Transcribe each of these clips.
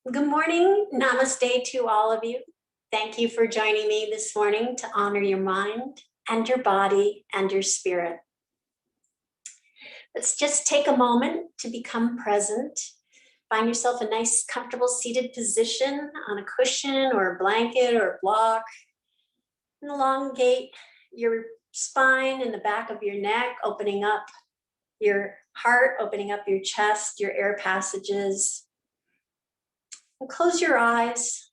Good morning. Namaste to all of you. Thank you for joining me this morning to honor your mind and your body and your spirit. Let's just take a moment to become present. Find yourself a nice, comfortable seated position on a cushion or a blanket or a block. And elongate your spine and the back of your neck, opening up your heart, opening up your chest, your air passages. And close your eyes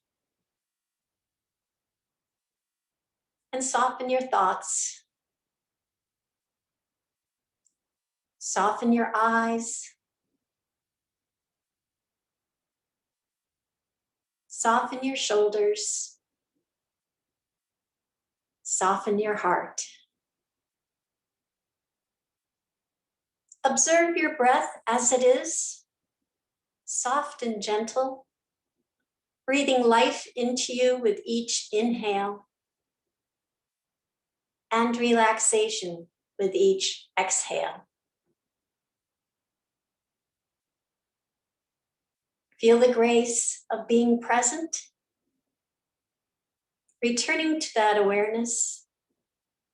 and soften your thoughts. Soften your eyes. Soften your shoulders. Soften your heart. Observe your breath as it is, soft and gentle, breathing life into you with each inhale and relaxation with each exhale. Feel the grace of being present, returning to that awareness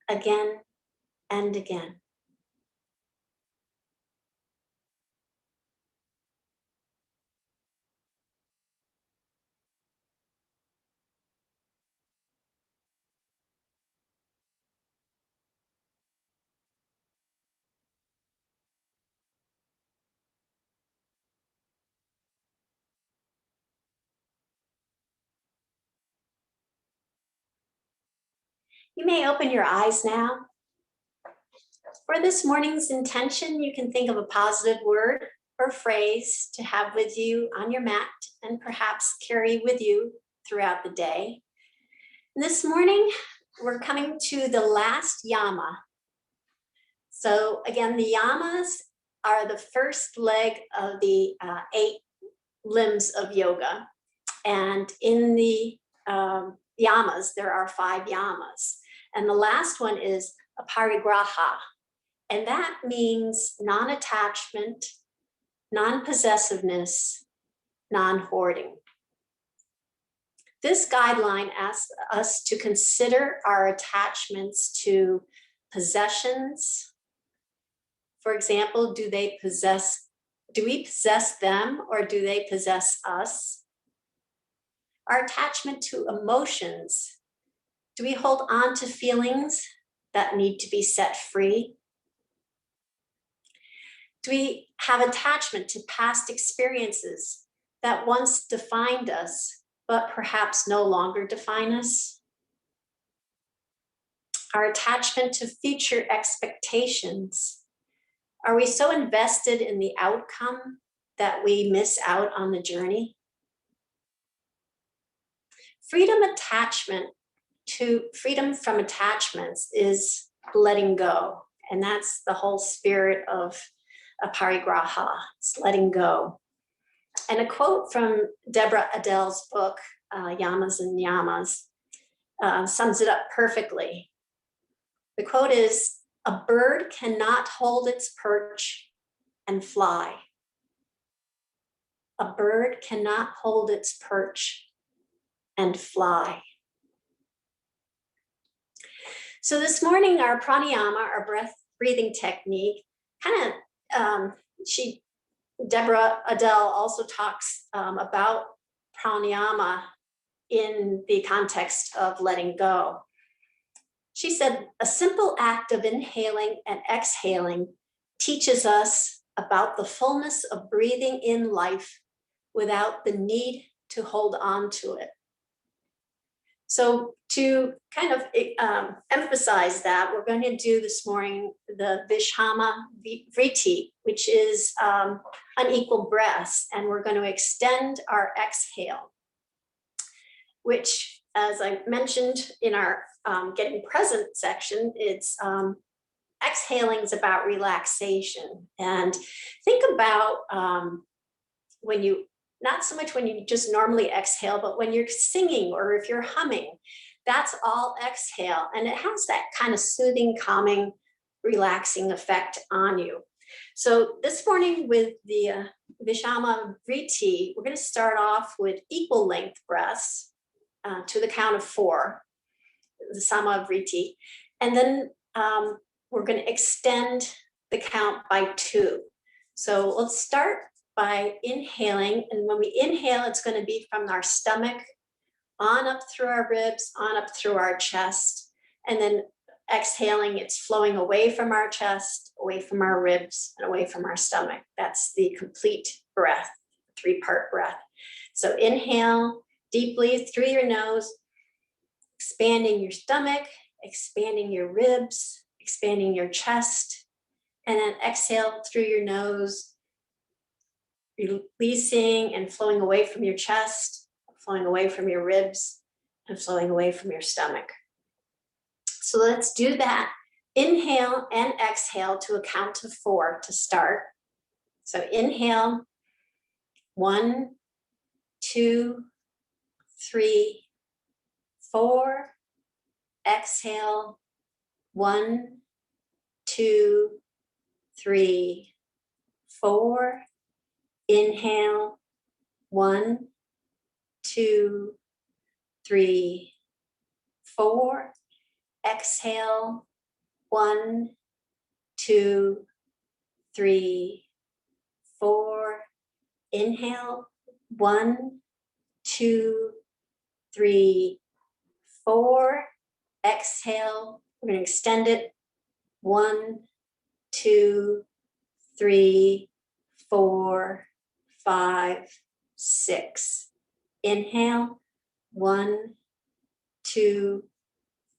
again and again. You may open your eyes now. For this morning's intention, you can think of a positive word or phrase to have with you on your mat and perhaps carry with you throughout the day. This morning, we're coming to the last Yama. So again, the Yamas are the first leg of the 8 limbs of yoga. And in the Yamas, there are 5 Yamas. And the last one is Aparigraha. And that means non-attachment, non-possessiveness, non-hoarding. This guideline asks us to consider our attachments to possessions. For example, do we possess them or do they possess us? Our attachment to emotions. Do we hold on to feelings that need to be set free? Do we have attachment to past experiences that once defined us, but perhaps no longer define us? Our attachment to future expectations. Are we so invested in the outcome that we miss out on the journey? Freedom from attachments is letting go. And that's the whole spirit of Aparigraha, it's letting go. And a quote from Deborah Adele's book, Yamas and Yamas, sums it up perfectly. The quote is, "A bird cannot hold its perch and fly. A bird cannot hold its perch and fly." So this morning, our pranayama, our breath breathing technique, Deborah Adele also talks about pranayama in the context of letting go. She said, "A simple act of inhaling and exhaling teaches us about the fullness of breathing in life without the need to hold on to it." So to kind of emphasize that, we're going to do this morning the Vishama Vritti, which is unequal breaths, and we're going to extend our exhale, which, as I mentioned in our getting present section, it's exhaling is about relaxation. And think about when you, not so much when you just normally exhale, but when you're singing or if you're humming, that's all exhale. And it has that kind of soothing, calming, relaxing effect on you. So this morning with the Vishama Vritti, we're going to start off with equal length breaths to the count of 4, the Sama Vritti. And then we're going to extend the count by 2. So let's start by inhaling. And when we inhale, it's going to be from our stomach on up through our ribs, on up through our chest. And then exhaling, it's flowing away from our chest, away from our ribs, and away from our stomach. That's the complete breath, 3-part breath. So inhale deeply through your nose, expanding your stomach, expanding your ribs, expanding your chest, and then exhale through your nose, releasing and flowing away from your chest, flowing away from your ribs, and flowing away from your stomach. So let's do that. Inhale and exhale to a count of 4 to start. So inhale, 1, 2, 3, 4. Exhale, 1, 2, 3, 4. Inhale, 1, 2, 3, 4. Exhale, 1, 2, 3, 4. Inhale, 1, 2, 3, 4. Exhale, we're going to extend it. 1, 2, 3, 4, 5, 6. Inhale, 1, 2,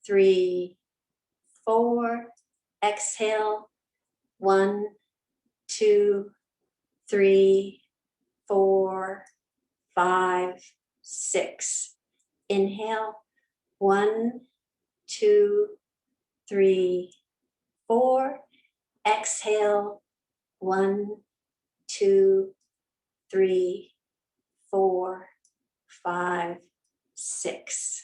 3, 4. Exhale, 1, 2, 3, 4, 5, 6. Inhale, 1, 2, 3, 4. Exhale, 1, 2, 3, 4, 5, 6.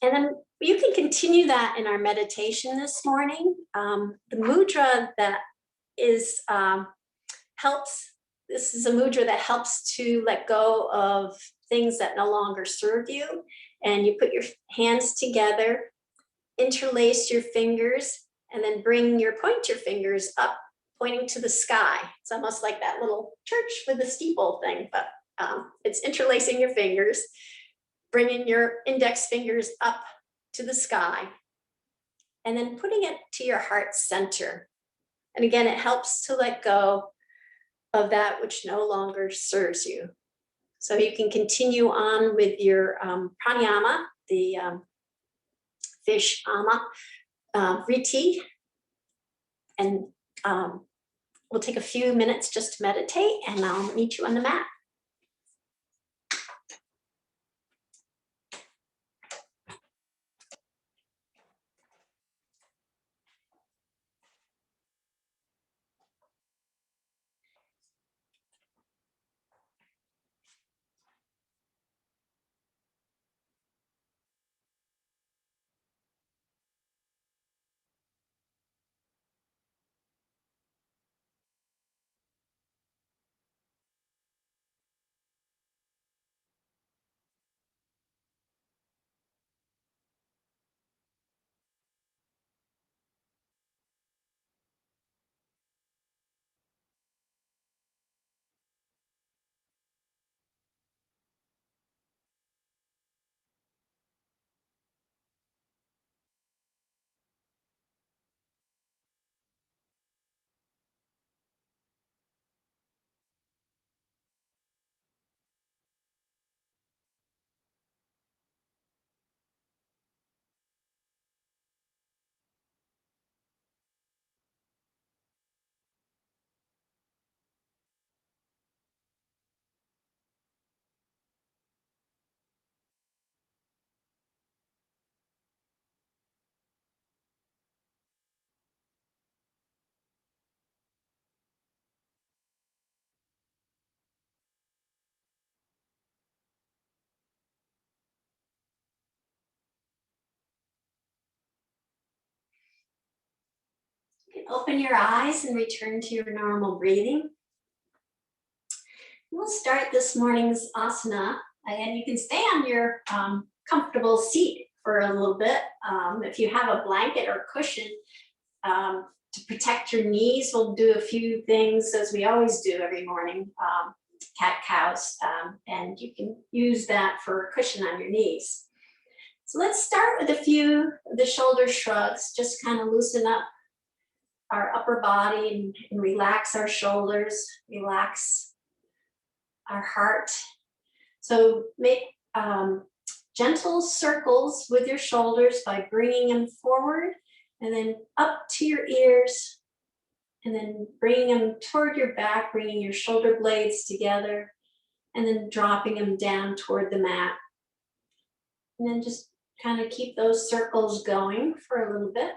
And then you can continue that in our meditation this morning. The mudra that is helps. This is a mudra that helps to let go of things that no longer serve you. And you put your hands together, interlace your fingers, and then point your fingers up, pointing to the sky. It's almost like that little church with the steeple thing, but it's interlacing your fingers, bringing your index fingers up to the sky, and then putting it to your heart center. And again, it helps to let go of that which no longer serves you. So you can continue on with your pranayama, the Vishama Vritti, and we'll take a few minutes just to meditate, and I'll meet you on the mat. open your eyes and return to your normal breathing. We'll start this morning's asana, and you can stay on your comfortable seat for a little bit. If you have a blanket or cushion to protect your knees, we'll do a few things as we always do every morning, cat-cows, and you can use that for a cushion on your knees. So let's start with a few of the shoulder shrugs, just kind of loosen up our upper body and relax our shoulders, relax our heart. So make gentle circles with your shoulders by bringing them forward and then up to your ears, and then bringing them toward your back, bringing your shoulder blades together, and then dropping them down toward the mat. And then just kind of keep those circles going for a little bit.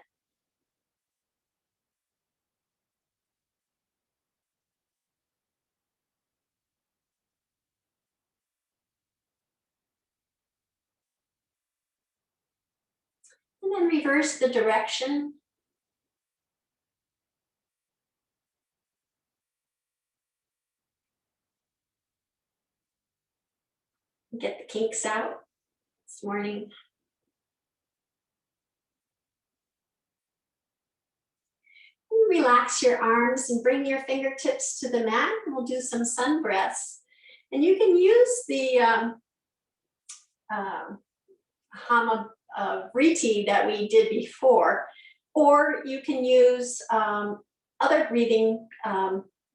And then reverse the direction. Get the kinks out this morning. Relax your arms and bring your fingertips to the mat, and we'll do some sun breaths. And you can use the Vishama Vritti that we did before, or you can use other breathing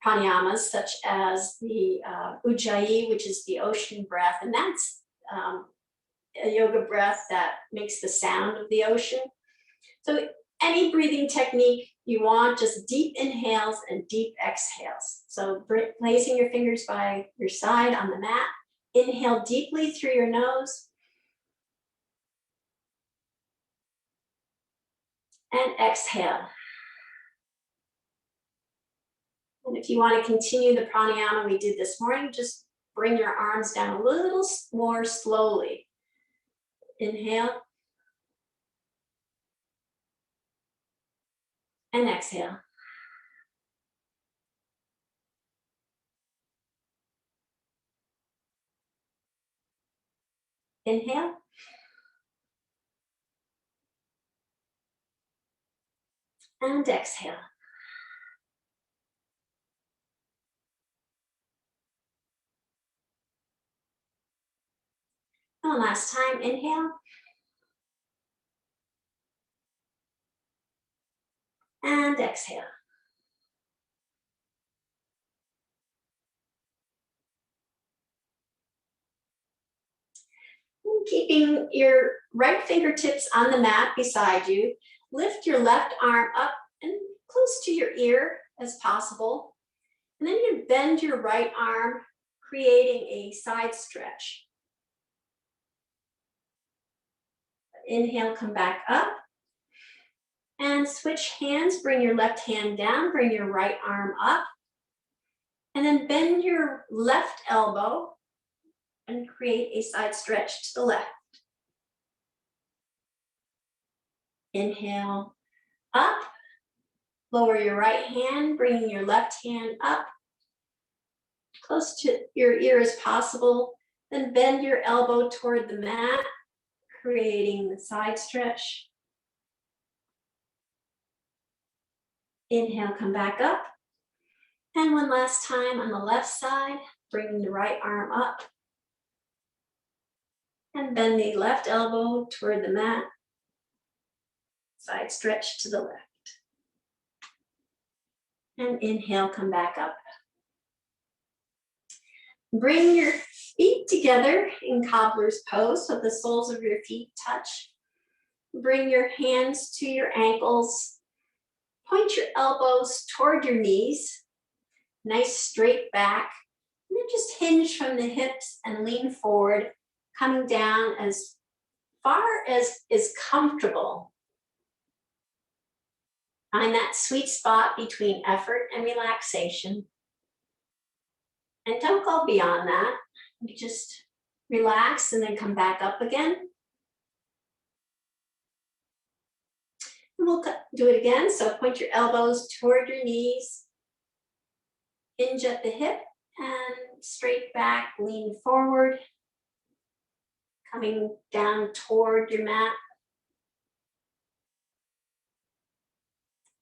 pranayamas, such as the Ujjayi, which is the ocean breath, and that's a yoga breath that makes the sound of the ocean. So any breathing technique you want, just deep inhales and deep exhales. So placing your fingers by your side on the mat, inhale deeply through your nose, and exhale. And if you want to continue the pranayama we did this morning, just bring your arms down a little more slowly. Inhale. And exhale. Inhale. And exhale. One last time, inhale. And exhale. And keeping your right fingertips on the mat beside you, lift your left arm up and close to your ear as possible. And then you bend your right arm, creating a side stretch. Inhale, come back up. And switch hands, bring your left hand down, bring your right arm up. And then bend your left elbow and create a side stretch to the left. Inhale, up. Lower your right hand, bringing your left hand up, close to your ear as possible. Then bend your elbow toward the mat, creating the side stretch. Inhale, come back up. And one last time on the left side, bringing the right arm up. And bend the left elbow toward the mat. Side stretch to the left. And inhale, come back up. Bring your feet together in cobbler's pose so the soles of your feet touch. Bring your hands to your ankles. Point your elbows toward your knees. Nice straight back. And then just hinge from the hips and lean forward, coming down as far as is comfortable. Find that sweet spot between effort and relaxation. And don't go beyond that. You just relax and then come back up again. We'll do it again. So point your elbows toward your knees, hinge at the hip, and straight back, lean forward, coming down toward your mat.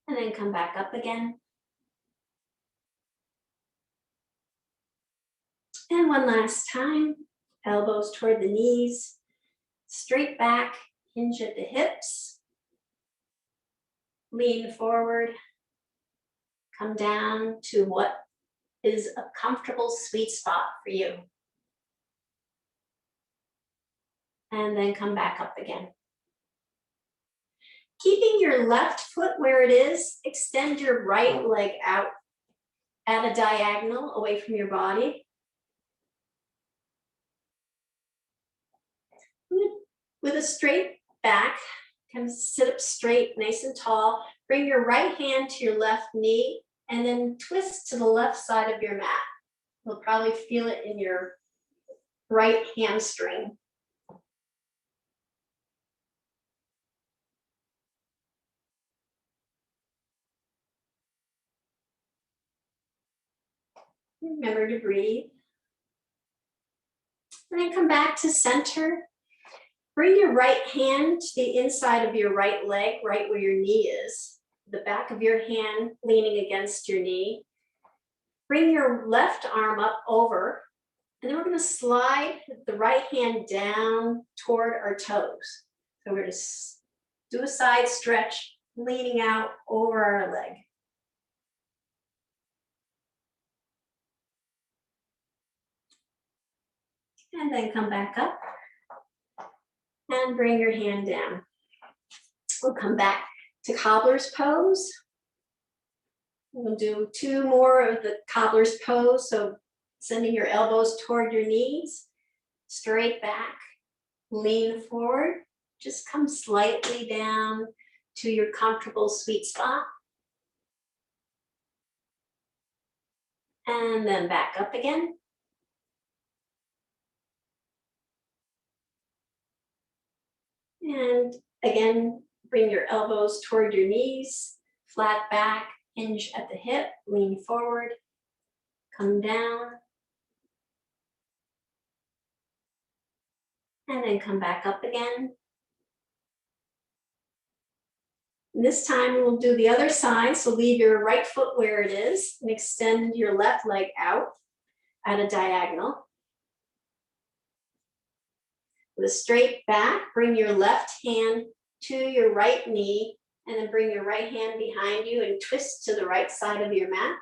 And then come back up again. And one last time, elbows toward the knees, straight back, hinge at the hips, lean forward, come down to what is a comfortable sweet spot for you. And then come back up again. Keeping your left foot where it is, extend your right leg out at a diagonal away from your body. With a straight back, kind of sit up straight, nice and tall. Bring your right hand to your left knee and then twist to the left side of your mat. You'll probably feel it in your right hamstring. Remember to breathe. And then come back to center. Bring your right hand to the inside of your right leg, right where your knee is. The back of your hand leaning against your knee. Bring your left arm up over, and then we're going to slide the right hand down toward our toes. So we're going to do a side stretch, leaning out over our leg. And then come back up and bring your hand down. We'll come back to cobbler's pose. We'll do 2 more of the cobbler's pose. So sending your elbows toward your knees, straight back, lean forward, just come slightly down to your comfortable sweet spot. And then back up again. And again, bring your elbows toward your knees, flat back, hinge at the hip, lean forward, come down, and then come back up again. And this time we'll do the other side, so leave your right foot where it is and extend your left leg out at a diagonal. With a straight back, bring your left hand to your right knee, and then bring your right hand behind you and twist to the right side of your mat.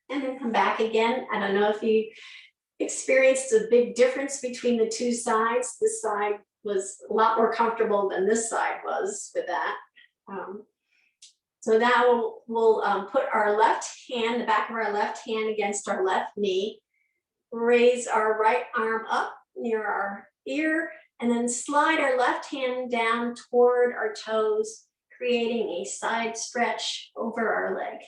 And then come back again. I don't know if you experienced a big difference between the 2 sides. This side was a lot more comfortable than this side was with that. So now we'll put our left hand, the back of our left hand against our left knee, raise our right arm up near our ear, and then slide our left hand down toward our toes, creating a side stretch over our leg.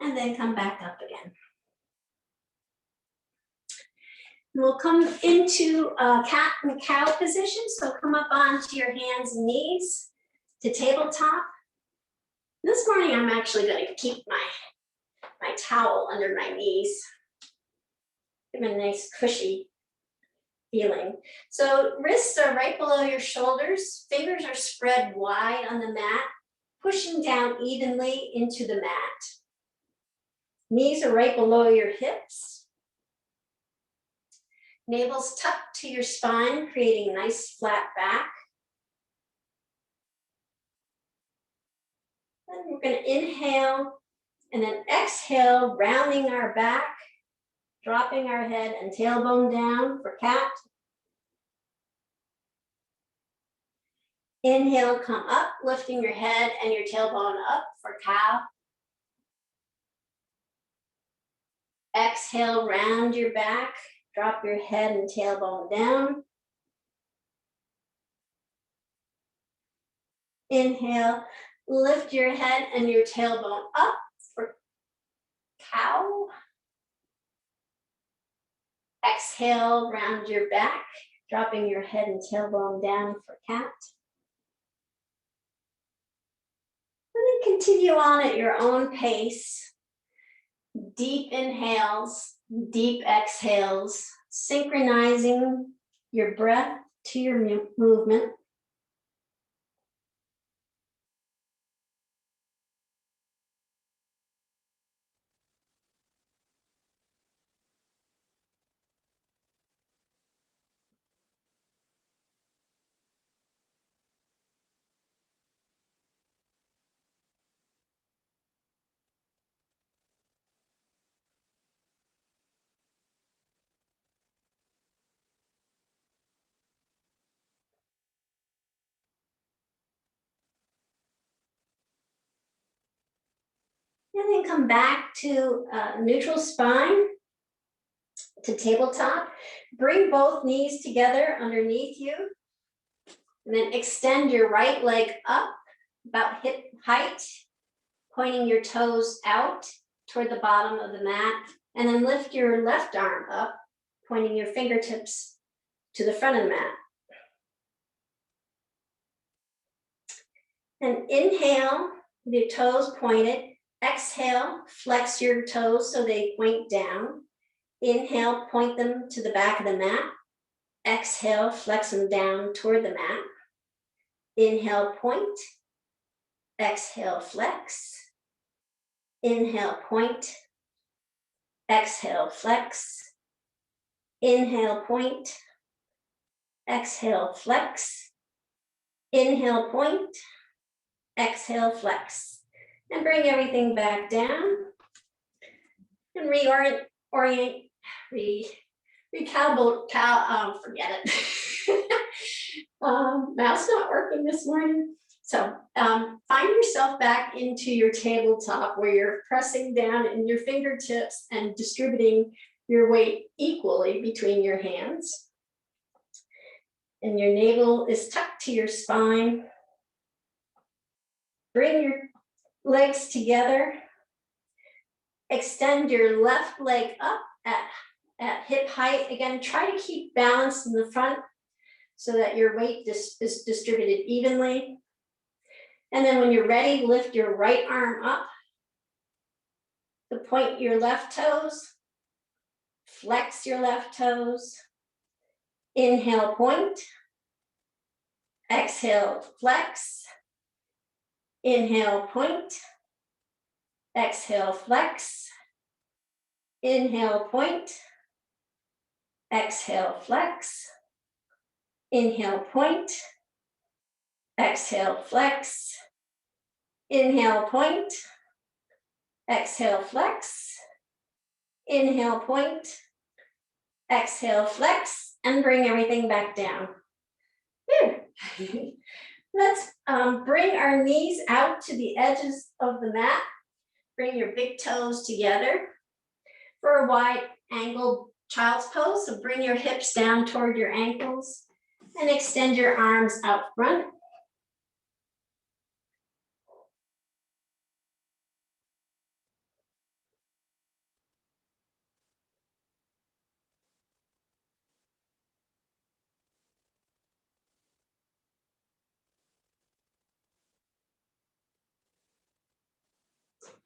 And then come back up again. We'll come into cat and cow position. So come up onto your hands and knees to tabletop. This morning, I'm actually going to keep my towel under my knees. Give it a nice cushy feeling. So wrists are right below your shoulders. Fingers are spread wide on the mat, pushing down evenly into the mat. Knees are right below your hips. Navel's tucked to your spine, creating a nice flat back. Then we're going to inhale and then exhale, rounding our back, dropping our head and tailbone down for cat. Inhale, come up, lifting your head and your tailbone up for cow. Exhale, round your back, drop your head and tailbone down. Inhale, lift your head and your tailbone up for cow. Exhale, round your back, dropping your head and tailbone down for cat. And then continue on at your own pace. Deep inhales, deep exhales, synchronizing your breath to your movement. And then come back to neutral spine, to tabletop. Bring both knees together underneath you. And then extend your right leg up about hip height, pointing your toes out toward the bottom of the mat. And then lift your left arm up, pointing your fingertips to the front of the mat. And inhale, with your toes pointed. Exhale, flex your toes so they point down. Inhale, point them to the back of the mat. Exhale, flex them down toward the mat. Inhale, point. Exhale, flex. Inhale, point. Exhale, flex. Inhale, point. Exhale, flex. Inhale, point. Exhale, flex. And bring everything back down. And recalibrate, forget it. Mouse not working this morning. So find yourself back into your tabletop where you're pressing down in your fingertips and distributing your weight equally between your hands. And your navel is tucked to your spine. Bring your legs together. Extend your left leg up at hip height. Again, try to keep balance in the front so that your weight is distributed evenly. And then when you're ready, lift your right arm up to point your left toes. Flex your left toes. Inhale, point. Exhale, flex. Inhale, point. Exhale, flex. Inhale, point. Exhale, flex. Inhale, point. Exhale, flex. Inhale, point. Exhale, flex. Inhale, point. Exhale, flex, and bring everything back down. Good. Let's bring our knees out to the edges of the mat. Bring your big toes together for a wide angled child's pose. So bring your hips down toward your ankles and extend your arms out front.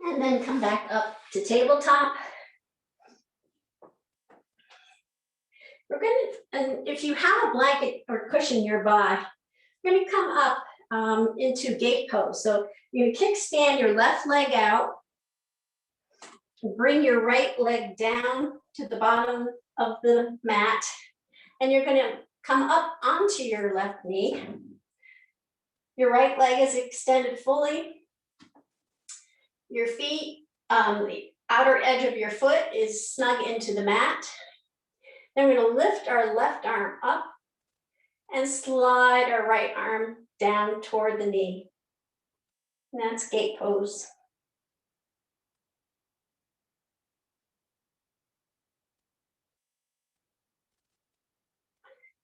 And then come back up to tabletop. We're gonna, and if you have a blanket or cushion nearby, we're gonna come up into gate pose. So you're gonna kickstand your left leg out, bring your right leg down to the bottom of the mat, and you're gonna come up onto your left knee. Your right leg is extended fully. Your feet, the outer edge of your foot is snug into the mat. Then we're gonna lift our left arm up and slide our right arm down toward the knee. And that's gate pose.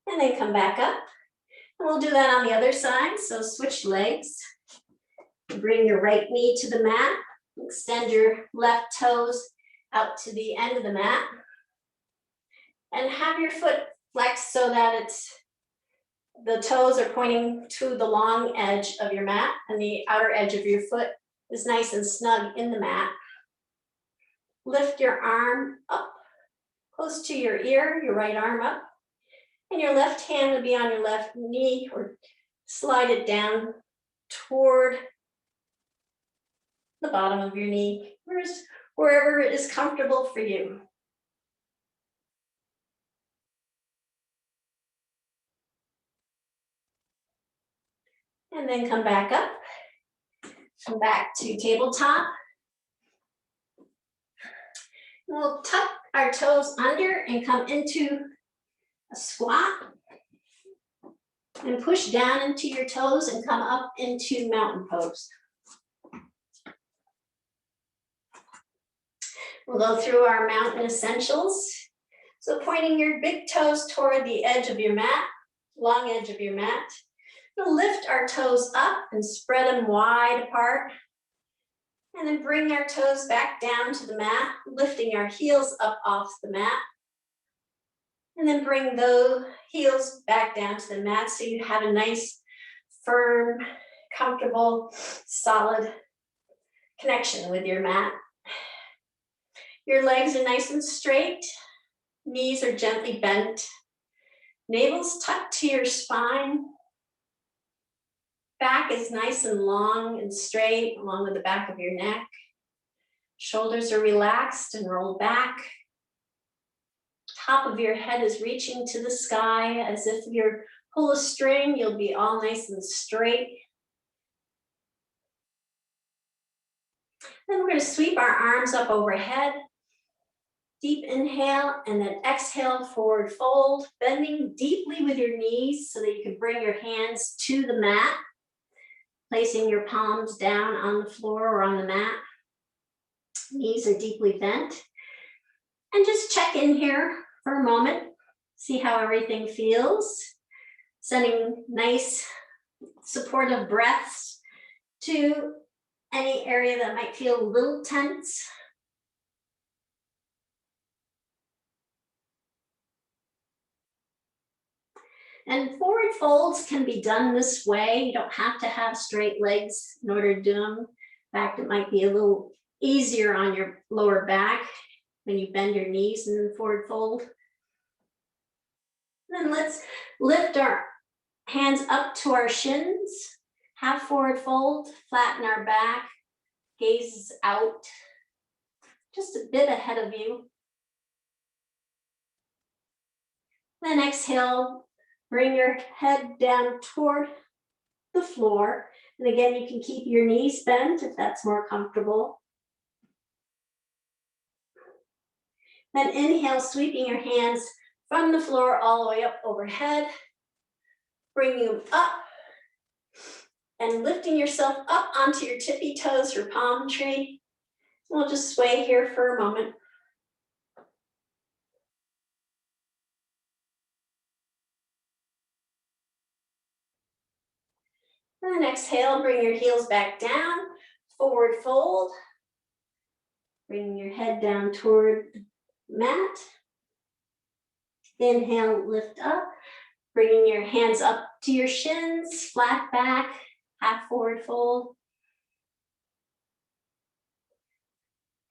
And then come back up. And we'll do that on the other side. So switch legs. Bring your right knee to the mat. Extend your left toes out to the end of the mat. And have your foot flexed so that the toes are pointing to the long edge of your mat and the outer edge of your foot is nice and snug in the mat. Lift your arm up close to your ear, your right arm up, and your left hand will be on your left knee or slide it down toward the bottom of your knee, wherever it is comfortable for you. And then come back up, come back to tabletop. We'll tuck our toes under and come into a squat. And push down into your toes and come up into mountain pose. We'll go through our mountain essentials. So pointing your big toes toward the edge of your mat, long edge of your mat. We'll lift our toes up and spread them wide apart. And then bring our toes back down to the mat, lifting our heels up off the mat. And then bring those heels back down to the mat so you have a nice, firm, comfortable, solid connection with your mat. Your legs are nice and straight. Knees are gently bent. Navel's tucked to your spine. Back is nice and long and straight along with the back of your neck. Shoulders are relaxed and rolled back. Top of your head is reaching to the sky as if you pull a string, you'll be all nice and straight. Then we're going to sweep our arms up overhead. Deep inhale and then exhale, forward fold, bending deeply with your knees so that you can bring your hands to the mat, placing your palms down on the floor or on the mat. Knees are deeply bent. And just check in here for a moment, see how everything feels. Sending nice supportive breaths to any area that might feel a little tense. And forward folds can be done this way. You don't have to have straight legs in order to do them. In fact, it might be a little easier on your lower back when you bend your knees in the forward fold. Then let's lift our hands up to our shins, have forward fold, flatten our back, gaze out, just a bit ahead of you. Then exhale, bring your head down toward the floor. And again, you can keep your knees bent if that's more comfortable. Then inhale, sweeping your hands from the floor all the way up overhead, bringing them up and lifting yourself up onto your tippy toes for palm tree. We'll just sway here for a moment. And then exhale, bring your heels back down, forward fold. Bring your head down toward the mat. Inhale, lift up, bringing your hands up to your shins, flat back, half forward fold.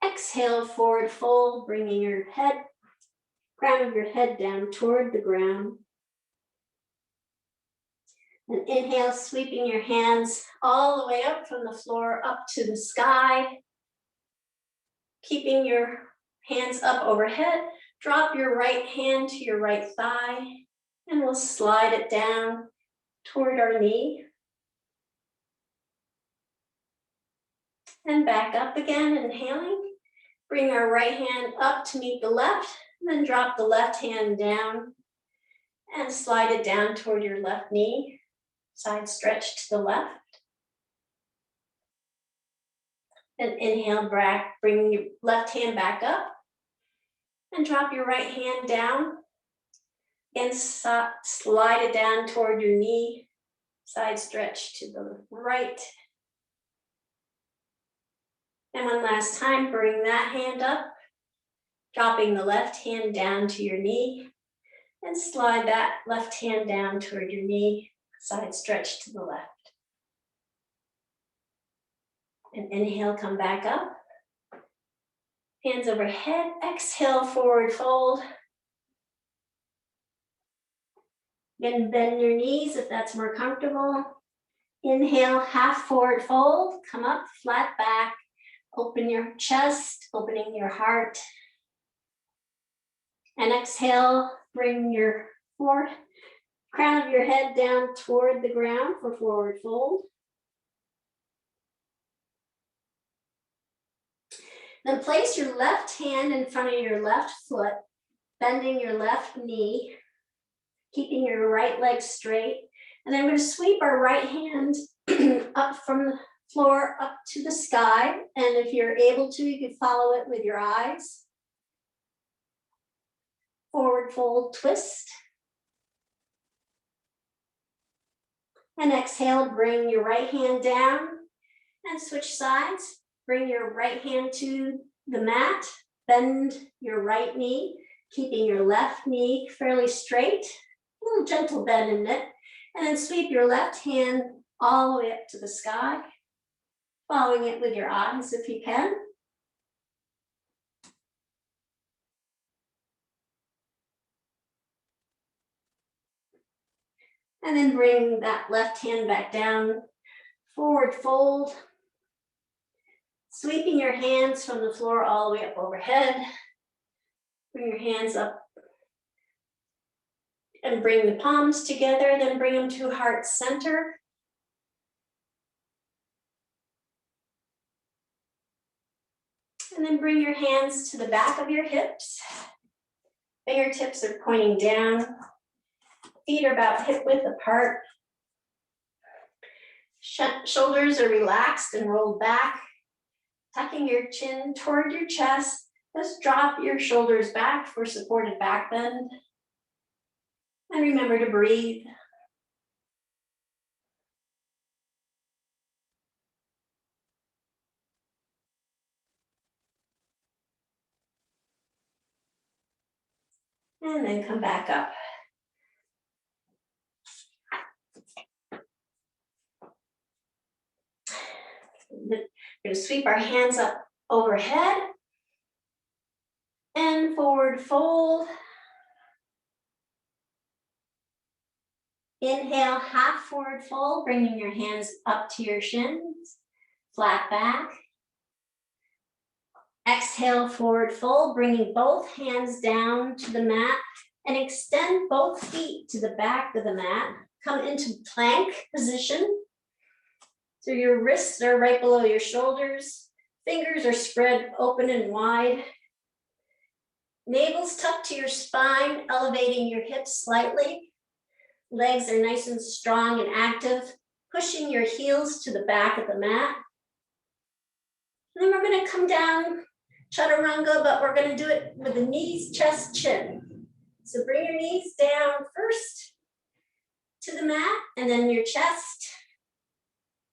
Exhale, forward fold, bringing your head, crown of your head down toward the ground. And inhale, sweeping your hands all the way up from the floor up to the sky. Keeping your hands up overhead, drop your right hand to your right thigh, and we'll slide it down toward our knee. And back up again, inhaling. Bring our right hand up to meet the left, and then drop the left hand down and slide it down toward your left knee. Side stretch to the left. And inhale, back, bring your left hand back up and drop your right hand down. And slide it down toward your knee, side stretch to the right. And one last time, bring that hand up, dropping the left hand down to your knee, and slide that left hand down toward your knee, side stretch to the left. And inhale, come back up. Hands overhead, exhale, forward fold. Again, bend your knees if that's more comfortable. Inhale, half forward fold, come up, flat back, open your chest, opening your heart. And exhale, bring your crown of your head down toward the ground for forward fold. Then place your left hand in front of your left foot, bending your left knee, keeping your right leg straight. And then we're going to sweep our right hand up from the floor up to the sky. And if you're able to, you can follow it with your eyes. Forward fold, twist. And exhale, bring your right hand down and switch sides. Bring your right hand to the mat, bend your right knee, keeping your left knee fairly straight, a little gentle bend in it, and then sweep your left hand all the way up to the sky, following it with your eyes if you can. And then bring that left hand back down, forward fold, sweeping your hands from the floor all the way up overhead. Bring your hands up and bring the palms together, then bring them to heart center. And then bring your hands to the back of your hips. Fingertips are pointing down. Feet are about hip width apart. Shoulders are relaxed and rolled back. Tucking your chin toward your chest. Just drop your shoulders back for supported back bend. And remember to breathe. And then come back up. We're going to sweep our hands up overhead and forward fold. Inhale, half forward fold, bringing your hands up to your shins, flat back. Exhale, forward fold, bringing both hands down to the mat and extend both feet to the back of the mat. Come into plank position. So your wrists are right below your shoulders. Fingers are spread open and wide. Navel's tucked to your spine, elevating your hips slightly. Legs are nice and strong and active, pushing your heels to the back of the mat. And then we're going to come down chaturanga, but we're going to do it with the knees, chest, chin. So bring your knees down first to the mat, and then your chest,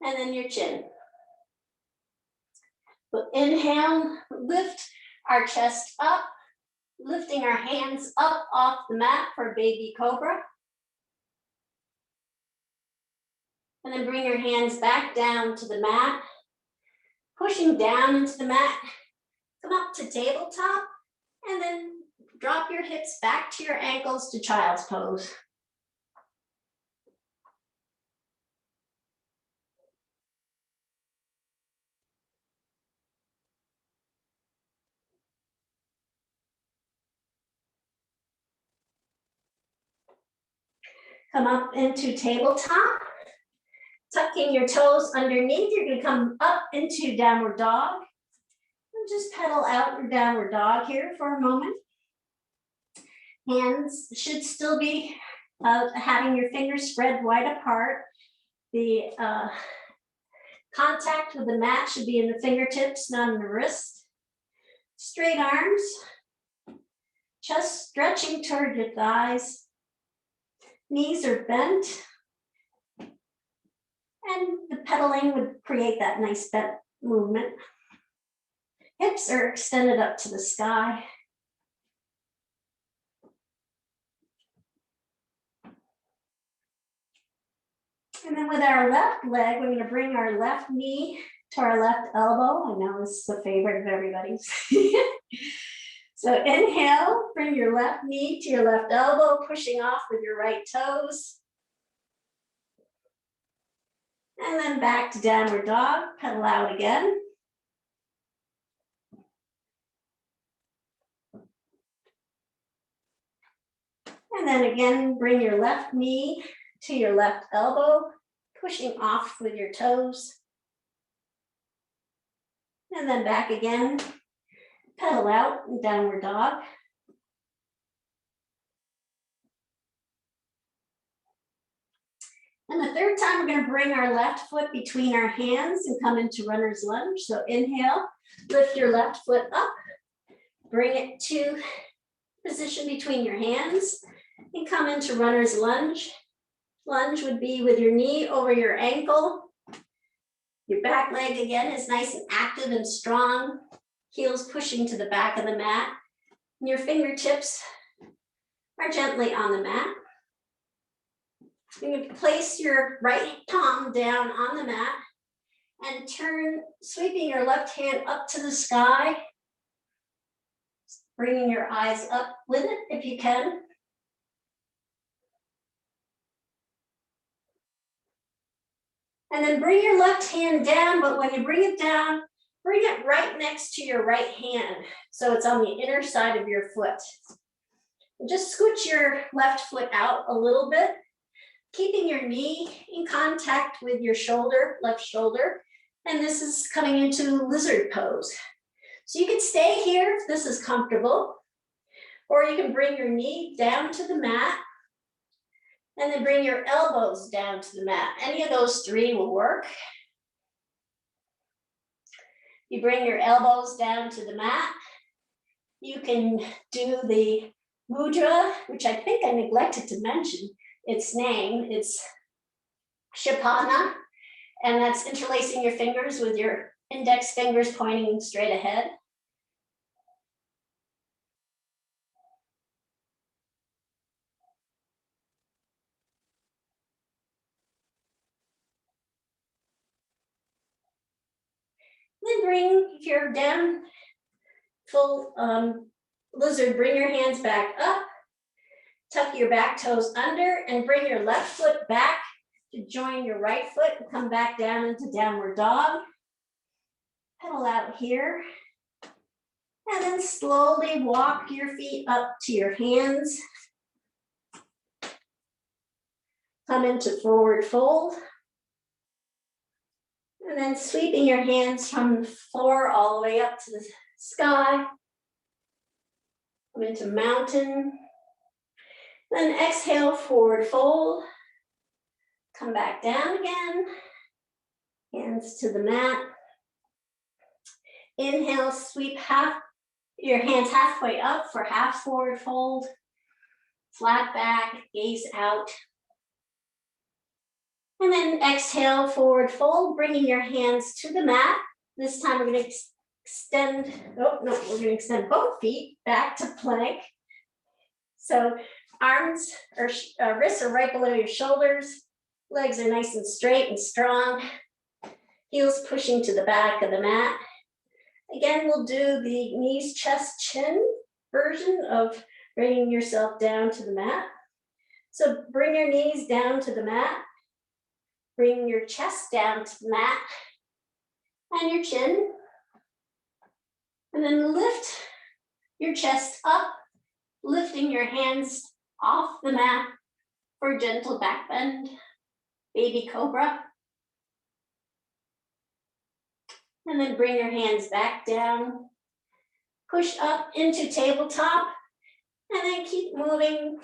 and then your chin. We'll inhale, lift our chest up, lifting our hands up off the mat for baby cobra. And then bring your hands back down to the mat, pushing down into the mat. Come up to tabletop, and then drop your hips back to your ankles to child's pose. Come up into tabletop, tucking your toes underneath. You're going to come up into downward dog. And just pedal out your downward dog here for a moment. Hands should still be having your fingers spread wide apart. The contact with the mat should be in the fingertips, not in the wrist. Straight arms, chest stretching toward your thighs. Knees are bent. And the pedaling would create that nice bent movement. Hips are extended up to the sky. And then with our left leg, we're going to bring our left knee to our left elbow. I know this is a favorite of everybody's. So inhale, bring your left knee to your left elbow, pushing off with your right toes. And then back to downward dog, pedal out again. And then again, bring your left knee to your left elbow, pushing off with your toes. And then back again, pedal out, downward dog. And the third time, we're going to bring our left foot between our hands and come into runner's lunge. So inhale, lift your left foot up, bring it to position between your hands and come into runner's lunge. Lunge would be with your knee over your ankle. Your back leg again is nice and active and strong. Heels pushing to the back of the mat. And your fingertips are gently on the mat. You're going to place your right palm down on the mat and turn, sweeping your left hand up to the sky, bringing your eyes up with it if you can. And then bring your left hand down, but when you bring it down, bring it right next to your right hand. So it's on the inner side of your foot. And just scooch your left foot out a little bit, keeping your knee in contact with your shoulder, left shoulder. And this is coming into lizard pose. So you can stay here if this is comfortable, or you can bring your knee down to the mat and then bring your elbows down to the mat. Any of those three will work. You bring your elbows down to the mat. You can do the Mudra, which I think I neglected to mention its name. It's Kshepana, and that's interlacing your fingers with your index fingers pointing straight ahead. Then bring, if you're down, full lizard, bring your hands back up, tuck your back toes under, and bring your left foot back to join your right foot and come back down into downward dog. Pedal out here. And then slowly walk your feet up to your hands. Come into forward fold. And then sweeping your hands from the floor all the way up to the sky. Come into mountain. Then exhale, forward fold. Come back down again. Hands to the mat. Inhale, sweep your hands halfway up for half forward fold. Flat back, gaze out. And then exhale, forward fold, bringing your hands to the mat. This time we're going to extend, we're going to extend both feet back to plank. So arms or wrists are right below your shoulders. Legs are nice and straight and strong. Heels pushing to the back of the mat. Again, we'll do the knees, chest, chin version of bringing yourself down to the mat. So bring your knees down to the mat. Bring your chest down to the mat and your chin. And then lift your chest up, lifting your hands off the mat for gentle back bend, baby cobra. And then bring your hands back down, push up into tabletop, and then keep moving,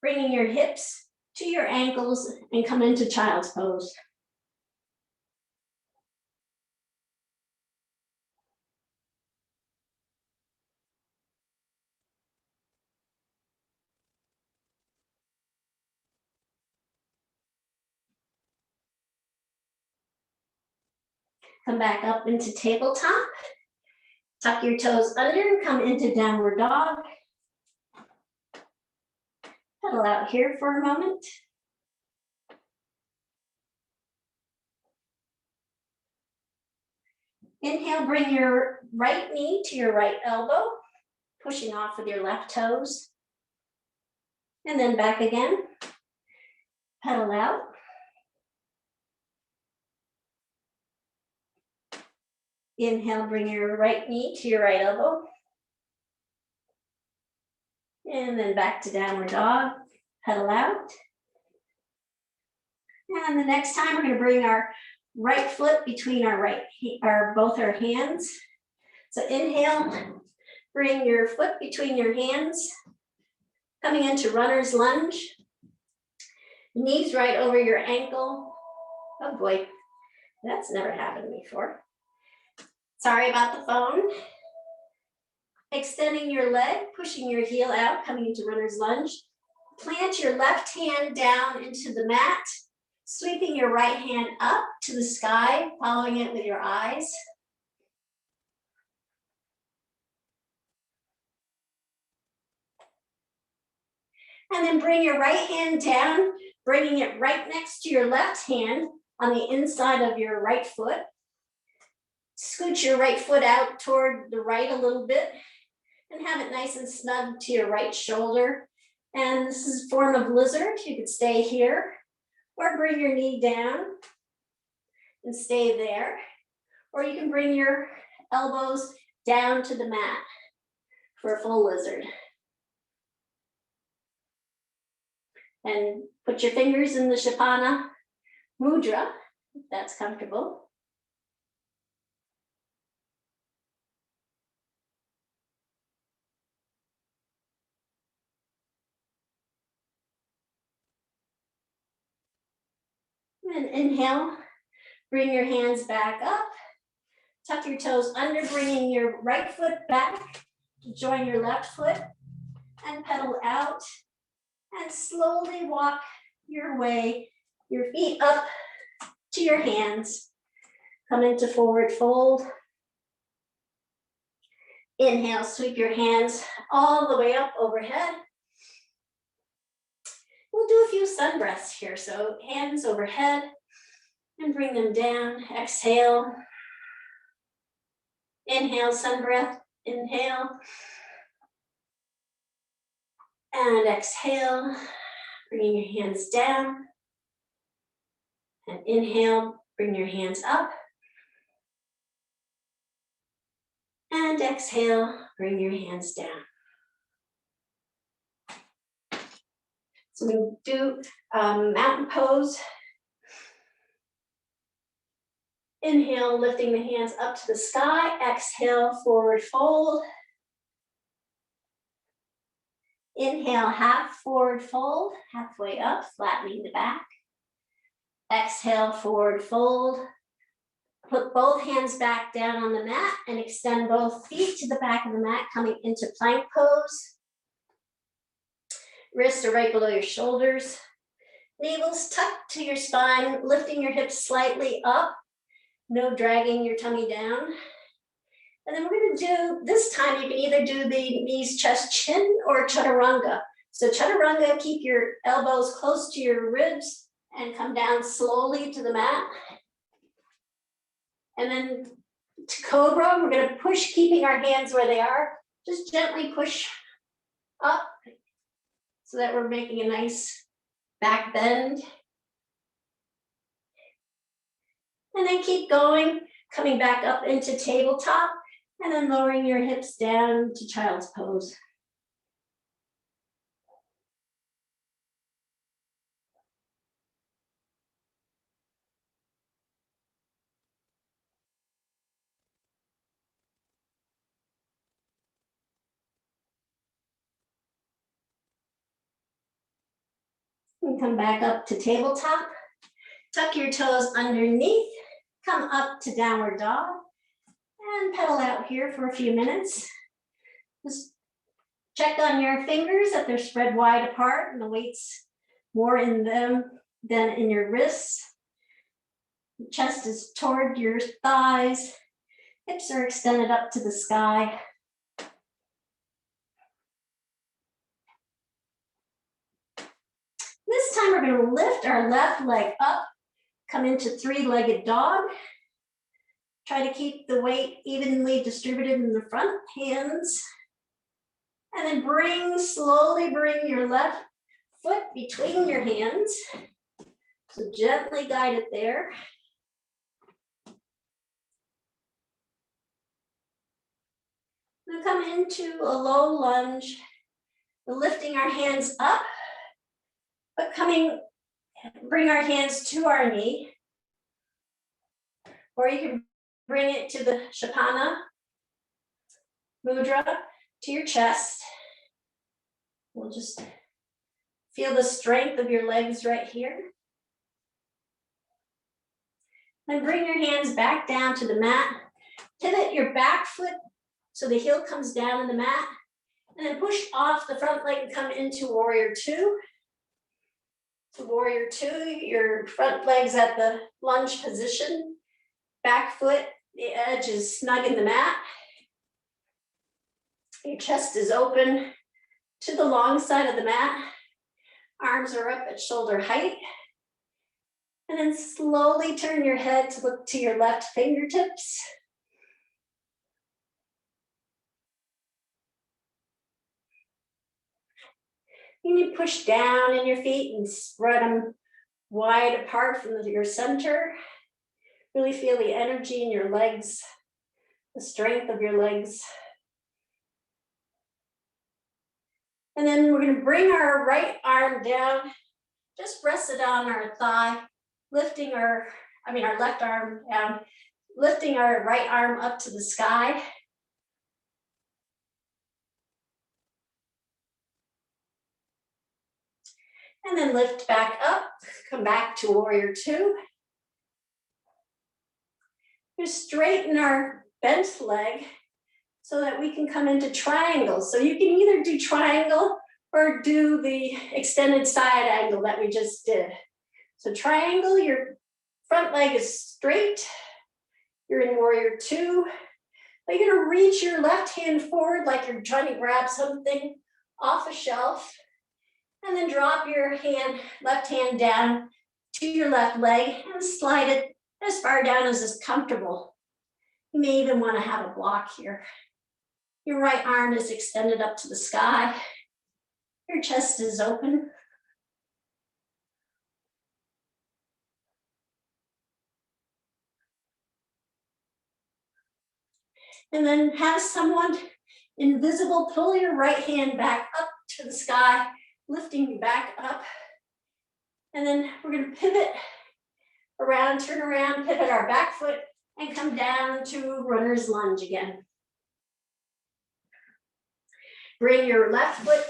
bringing your hips to your ankles and come into child's pose. Come back up into tabletop. Tuck your toes under, come into downward dog. Pedal out here for a moment. Inhale, bring your right knee to your right elbow, pushing off with your left toes. And then back again. Pedal out. Inhale, bring your right knee to your right elbow. And then back to downward dog. Pedal out. And the next time we're going to bring our right foot between both our hands. So inhale, bring your foot between your hands, coming into runner's lunge. Knees right over your ankle. Oh boy, that's never happened before. Sorry about the phone. Extending your leg, pushing your heel out, coming into runner's lunge. Plant your left hand down into the mat, sweeping your right hand up to the sky, following it with your eyes. And then bring your right hand down, bringing it right next to your left hand on the inside of your right foot. Scoot your right foot out toward the right a little bit and have it nice and snug to your right shoulder. And this is a form of lizard. You could stay here or bring your knee down and stay there. Or you can bring your elbows down to the mat for a full lizard. And put your fingers in the Kshepana Mudra, if that's comfortable. And inhale, bring your hands back up, tuck your toes under, bringing your right foot back to join your left foot, and pedal out, and slowly walk your feet up to your hands. Come into forward fold. Inhale, sweep your hands all the way up overhead. We'll do a few sun breaths here. So hands overhead and bring them down. Exhale. Inhale, sun breath. Inhale. And exhale. Bringing your hands down. And inhale, bring your hands up. And exhale, bring your hands down. So we do mountain pose. Inhale, lifting the hands up to the sky. Exhale, forward fold. Inhale, half forward fold, halfway up, flattening the back. Exhale, forward fold. Put both hands back down on the mat and extend both feet to the back of the mat, coming into plank pose. Wrists are right below your shoulders. Navel's tucked to your spine, lifting your hips slightly up. No dragging your tummy down. And then we're going to do, this time you can either do the knees, chest, chin, or chaturanga. So chaturanga, keep your elbows close to your ribs and come down slowly to the mat. And then to cobra, we're going to push, keeping our hands where they are. Just gently push up so that we're making a nice back bend. And then keep going, coming back up into tabletop, and then lowering your hips down to child's pose. And come back up to tabletop. Tuck your toes underneath, come up to downward dog, and pedal out here for a few minutes. Just check on your fingers that they're spread wide apart and the weight's more in them than in your wrists. Chest is toward your thighs. Hips are extended up to the sky. This time we're going to lift our left leg up, come into three-legged dog. Try to keep the weight evenly distributed in the front hands. And then slowly bring your left foot between your hands. So gently guide it there. We'll come into a low lunge. We're lifting our hands up, but bring our hands to our knee. Or you can bring it to the Kshepana, Mudra, to your chest. We'll just feel the strength of your legs right here. Then bring your hands back down to the mat. Pivot your back foot so the heel comes down in the mat. And then push off the front leg and come into warrior two. So warrior two, your front leg's at the lunge position. Back foot, the edge is snug in the mat. Your chest is open to the long side of the mat. Arms are up at shoulder height. And then slowly turn your head to look to your left fingertips. You need to push down in your feet and spread them wide apart from your center. Really feel the energy in your legs, the strength of your legs. And then we're going to bring our right arm down, just rest it on our thigh, lifting our left arm down, lifting our right arm up to the sky. And then lift back up, come back to warrior two. Just straighten our bent leg so that we can come into triangle. So you can either do triangle or do the extended side angle that we just did. So triangle, your front leg is straight. You're in warrior two. You're gonna reach your left hand forward like you're trying to grab something off a shelf. And then drop your left hand down to your left leg and slide it as far down as is comfortable. You may even want to have a block here. Your right arm is extended up to the sky. Your chest is open. And then have someone invisible pull your right hand back up to the sky, lifting you back up. And then we're going to pivot around, turn around, pivot our back foot, and come down to runner's lunge again. Bring your left foot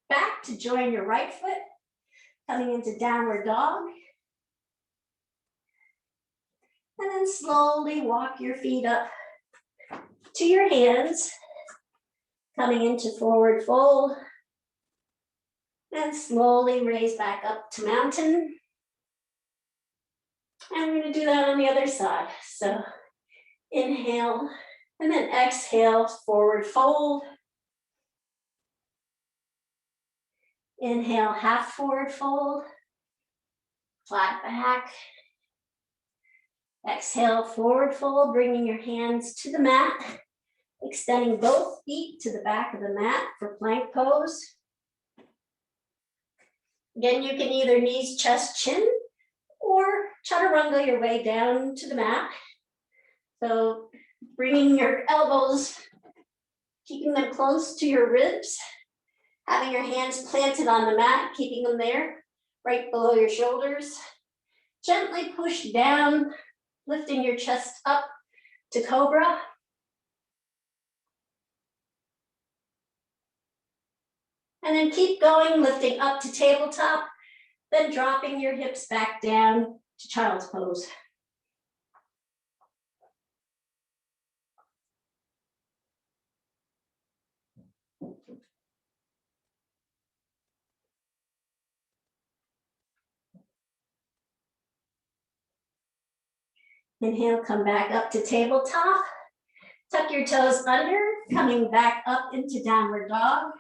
back to join your right foot, coming into downward dog. And then slowly walk your feet up to your hands, coming into forward fold. And slowly raise back up to mountain. And we're going to do that on the other side. So inhale, and then exhale, forward fold. Inhale, half forward fold. Flat back. Exhale, forward fold, bringing your hands to the mat. Extending both feet to the back of the mat for plank pose. Again, you can either knees, chest, chin, or chaturanga your way down to the mat. So bringing your elbows, keeping them close to your ribs, having your hands planted on the mat, keeping them there, right below your shoulders. Gently push down, lifting your chest up to cobra. And then keep going, lifting up to tabletop, then dropping your hips back down to child's pose. Inhale, come back up to tabletop. Tuck your toes under, coming back up into downward dog.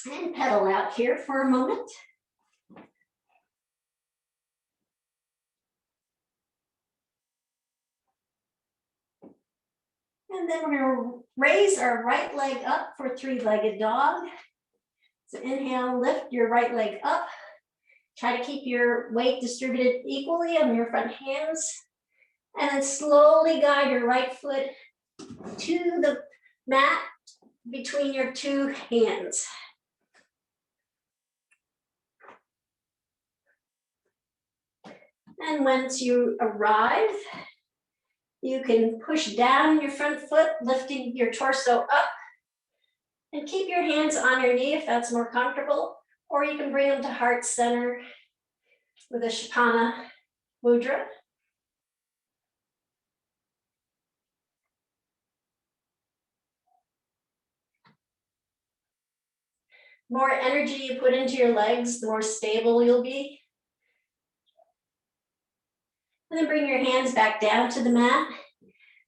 And pedal out here for a moment. And then we're going to raise our right leg up for three-legged dog. So inhale, lift your right leg up. Try to keep your weight distributed equally on your front hands. And then slowly guide your right foot to the mat between your two hands. And once you arrive, you can push down your front foot, lifting your torso up. And keep your hands on your knee if that's more comfortable, or you can bring them to heart center with a Kshepana Mudra. The more energy you put into your legs, the more stable you'll be. And then bring your hands back down to the mat,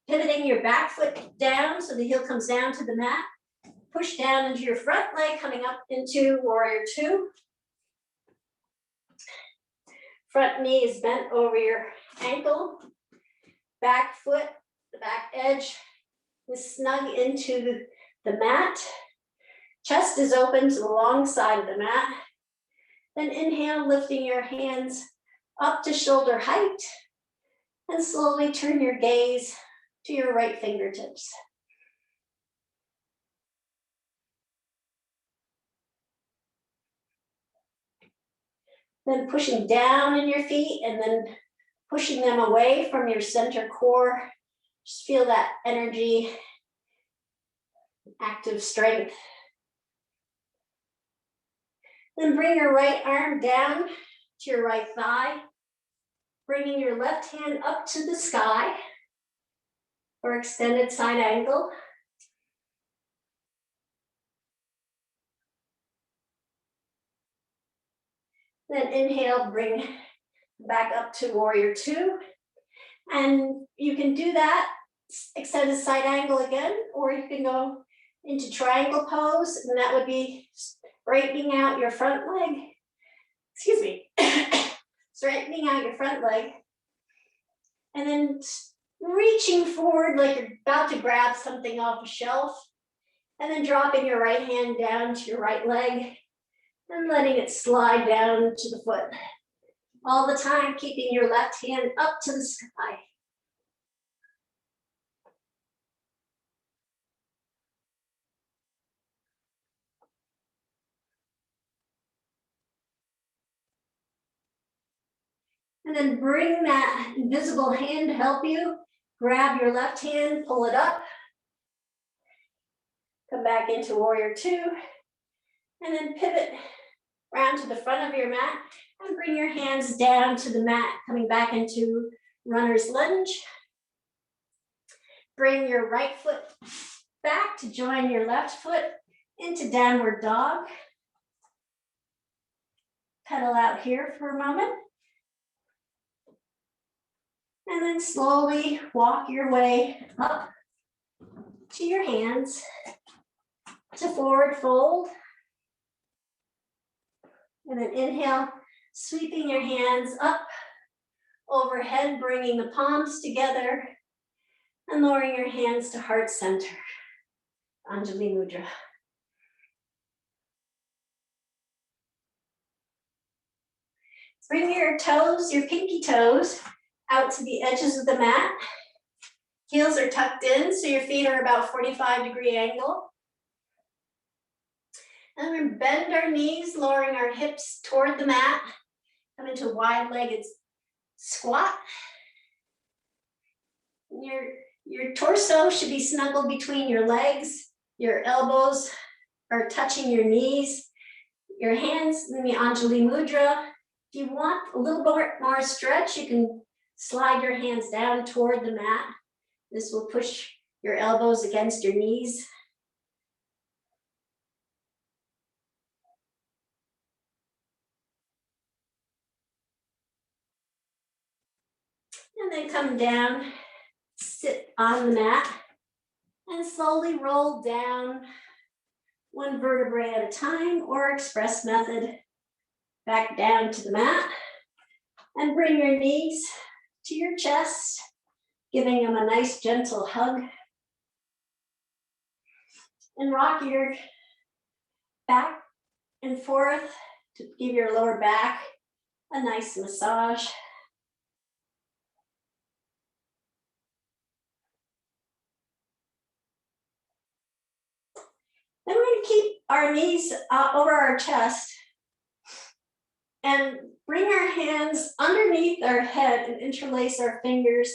pivoting your back foot down so the heel comes down to the mat. Push down into your front leg, coming up into warrior two. Front knee is bent over your ankle. Back foot, the back edge is snug into the mat. Chest is open to the long side of the mat. Then inhale, lifting your hands up to shoulder height. And slowly turn your gaze to your right fingertips. Then pushing down in your feet and then pushing them away from your center core. Just feel that energy, active strength. Then bring your right arm down to your right thigh, bringing your left hand up to the sky for extended side angle. Then inhale, bring back up to warrior two. And you can do that, extended side angle again, or you can go into triangle pose, and that would be straightening out your front leg. Excuse me. Straightening out your front leg. And then reaching forward like you're about to grab something off a shelf. And then dropping your right hand down to your right leg and letting it slide down to the foot. All the time, keeping your left hand up to the sky. And then bring that invisible hand to help you. Grab your left hand, pull it up. Come back into warrior two. And then pivot around to the front of your mat and bring your hands down to the mat, coming back into runner's lunge. Bring your right foot back to join your left foot into downward dog. Pedal out here for a moment. And then slowly walk your way up to your hands to forward fold. And then inhale, sweeping your hands up overhead, bringing the palms together and lowering your hands to heart center. Anjali Mudra. Bring your toes, your pinky toes, out to the edges of the mat. Heels are tucked in, so your feet are about 45-degree angle. And we're gonna bend our knees, lowering our hips toward the mat. Come into a wide-legged squat. Your torso should be snuggled between your legs. Your elbows are touching your knees. Your hands in the Anjali Mudra. If you want a little bit more stretch, you can slide your hands down toward the mat. This will push your elbows against your knees. And then come down, sit on the mat, and slowly roll down one vertebrae at a time, or express method, back down to the mat. And bring your knees to your chest, giving them a nice gentle hug. And rock your back and forth to give your lower back a nice massage. Then we're going to keep our knees over our chest and bring our hands underneath our head and interlace our fingers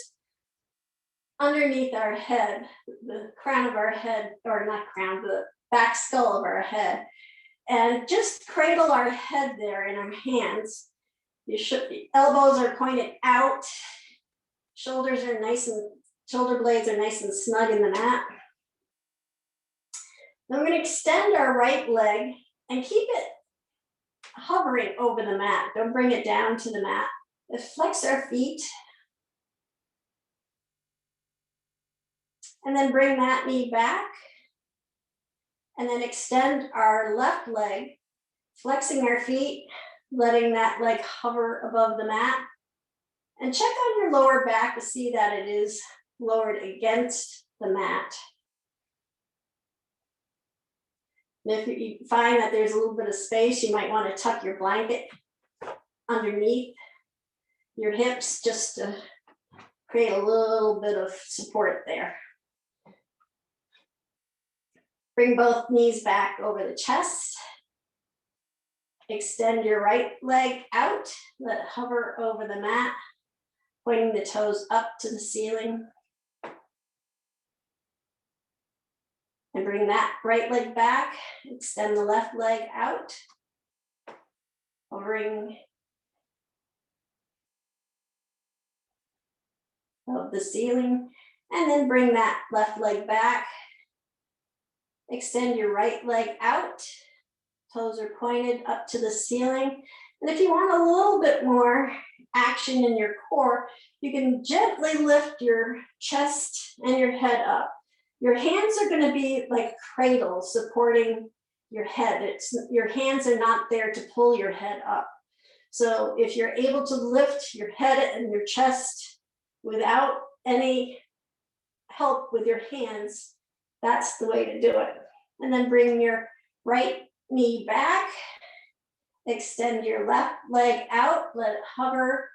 underneath our head, the crown of our head, or not crown, the back skull of our head. And just cradle our head there in our hands. The elbows are pointed out, shoulder blades are nice and snug in the mat. Then we're going to extend our right leg and keep it hovering over the mat. Don't bring it down to the mat. Let's flex our feet. And then bring that knee back. And then extend our left leg, flexing our feet, letting that leg hover above the mat. And check on your lower back to see that it is lowered against the mat. And if you find that there's a little bit of space, you might want to tuck your blanket underneath your hips just to create a little bit of support there. Bring both knees back over the chest. Extend your right leg out, let it hover over the mat, pointing the toes up to the ceiling. And bring that right leg back, extend the left leg out, hovering above the ceiling, and then bring that left leg back, extend your right leg out, toes are pointed up to the ceiling. And if you want a little bit more action in your core, you can gently lift your chest and your head up. Your hands are going to be like cradles supporting your head. Your hands are not there to pull your head up. So if you're able to lift your head and your chest without any help with your hands, that's the way to do it. And then bring your right knee back, extend your left leg out, let it hover,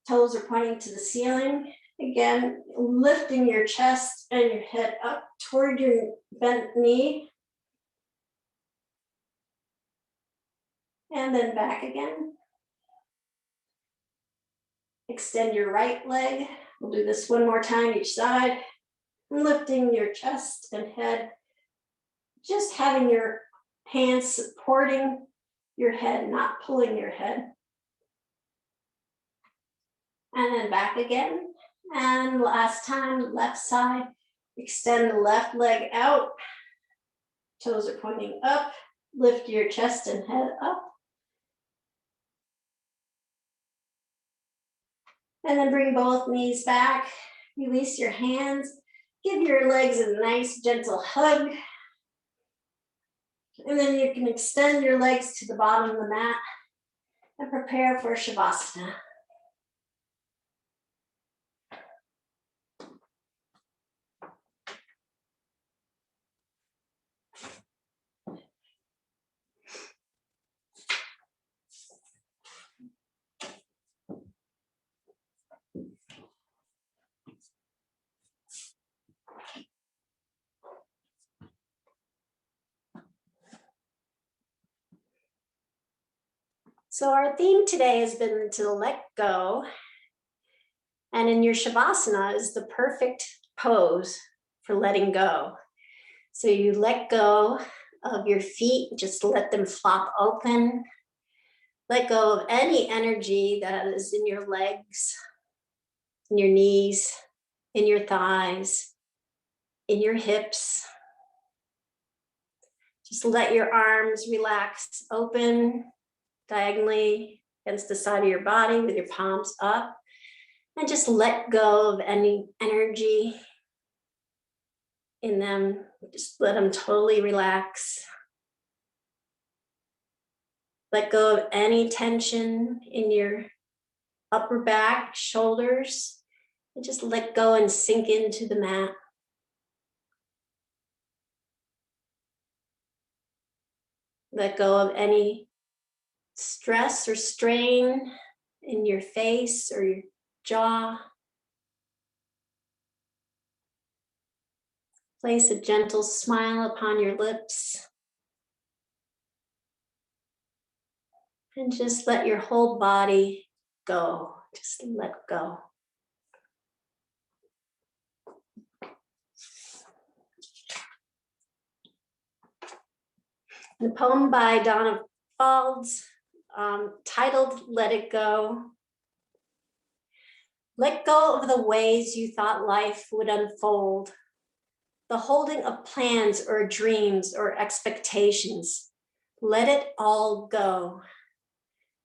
toes are pointing to the ceiling. Again, lifting your chest and your head up toward your bent knee. And then back again. Extend your right leg. We'll do this one more time each side. Lifting your chest and head. Just having your hands supporting your head, not pulling your head. And then back again. And last time, left side, extend the left leg out, toes are pointing up, lift your chest and head up. And then bring both knees back, release your hands, give your legs a nice gentle hug. And then you can extend your legs to the bottom of the mat and prepare for Shavasana. So our theme today has been to let go. And in your Shavasana is the perfect pose for letting go. So you let go of your feet, just let them flop open. Let go of any energy that is in your legs, in your knees, in your thighs, in your hips. Just let your arms relax open diagonally against the side of your body with your palms up. And just let go of any energy in them. Just let them totally relax. Let go of any tension in your upper back, shoulders, and just let go and sink into the mat. Let go of any stress or strain in your face or your jaw. Place a gentle smile upon your lips. And just let your whole body go. Just let go. The poem by Danna Faulds, titled Let It Go. Let go of the ways you thought life would unfold, the holding of plans or dreams or expectations. Let it all go.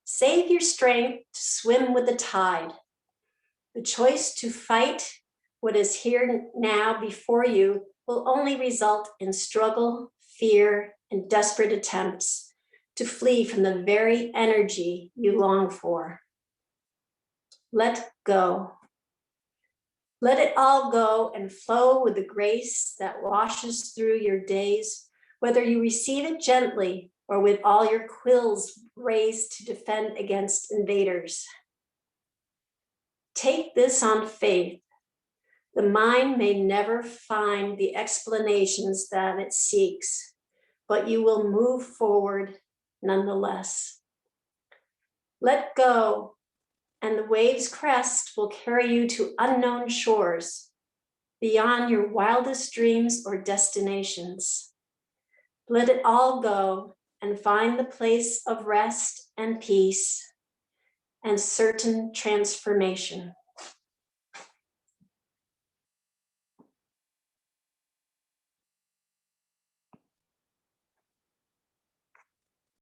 Save your strength to swim with the tide. The choice to fight what is here now before you will only result in struggle, fear, and desperate attempts to flee from the very energy you long for. Let go. Let it all go and flow with the grace that washes through your days, whether you receive it gently or with all your quills raised to defend against invaders. Take this on faith. The mind may never find the explanations that it seeks, but you will move forward nonetheless. Let go, and the wave's crest will carry you to unknown shores, beyond your wildest dreams or destinations. Let it all go and find the place of rest and peace and certain transformation.